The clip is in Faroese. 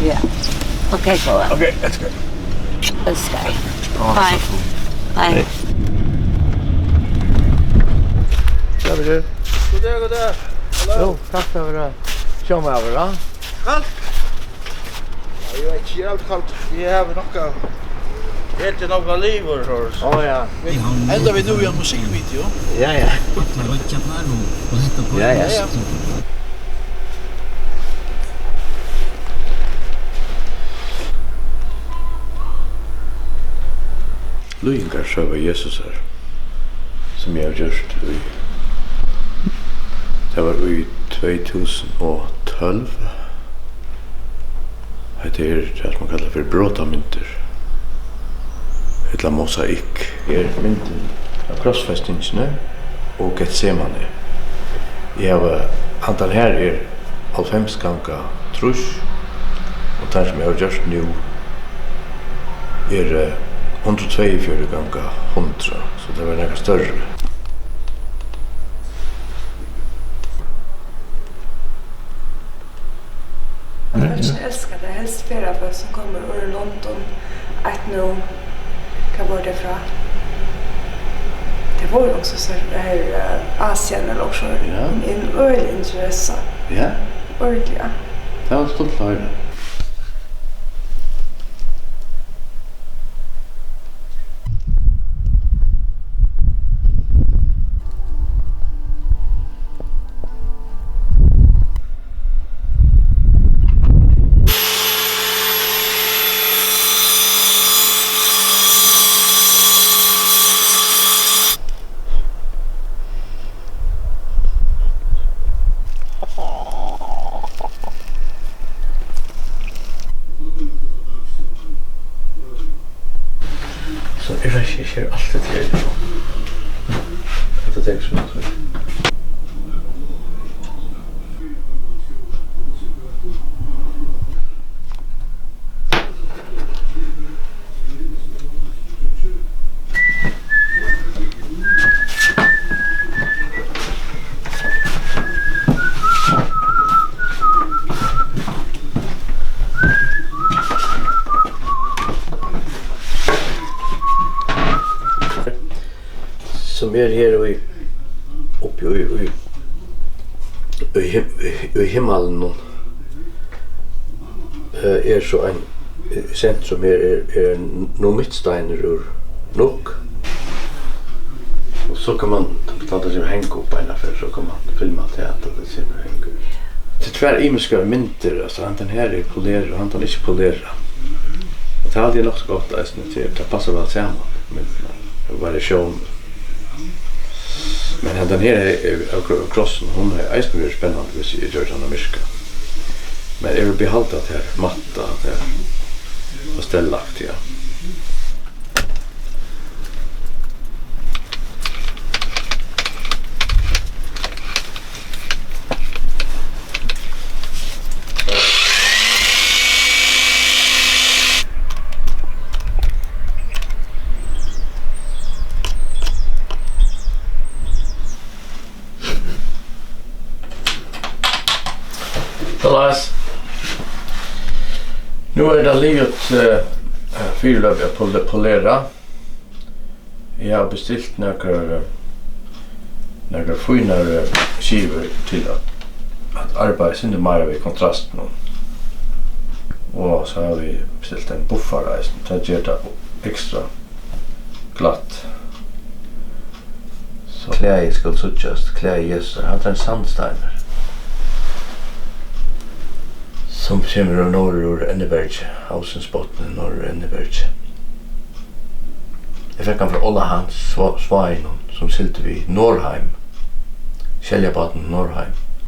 Yeah. Okay, go on. Okay, that's good. Let's go. Oh, Bye. Bye. Ja, vi det. God dag. Jo, tack för det. Kör med över, va? Kallt? Ja, jag vet inte, allt kallt. Vi har några... Helt i några livor, så. Ja, ja. Ända vi nu i en musikvideo. Ja, ja. Ja, ja. Lyingar söva Jesus här, som jag har gjort i, det var i 2012. Det är det man kallar för brotamyndar. Eller mosaik är mynden av krossfästningarna och Getsemane. Jag har antal här är 90 gånger trus och det som jag har gjort nu är 142 gånger 100, så det var något större. Jag älskar det, helst flera för som kommer ur London. Eitt, kan vara det från. Det var ju också så här Asien eller också en öl intresse. Ja. Ordentliga. Det var stolt för det. Så jag kör alltid till det. Det tänker så mycket. Som är här uppe i himmelen är så en centrum är mittsteiner ur nok. Och så kan man ta det som hänga upp ena för så kan man filma teater det ser man hänga. Det tvär imiska mynter, alltså han den här är polerad och han den inte polerad. Och det hade nog så gott att det passar väl samman med variation. Men den här är krossen, hon är ägst mer spännande hvis jag gör såna myska. Men jag vill behalta det här matta det och ställaktiga. Lars. Nu är det livet fyrlöv att polera. Jag har beställt några finare skivor till att arbeta sin mer vid kontrasten. Och så har vi beställt en buffare så att göra det extra glatt. Så kläder ska suttjast, kläder gäster. Han tar en sandsteiner. Som kommer ur norr Enneberg, hausens botten norr Enneberg. Jag fick han från Ola Hans Svain som silte vid Norrheim. Käljabaden Norrheim.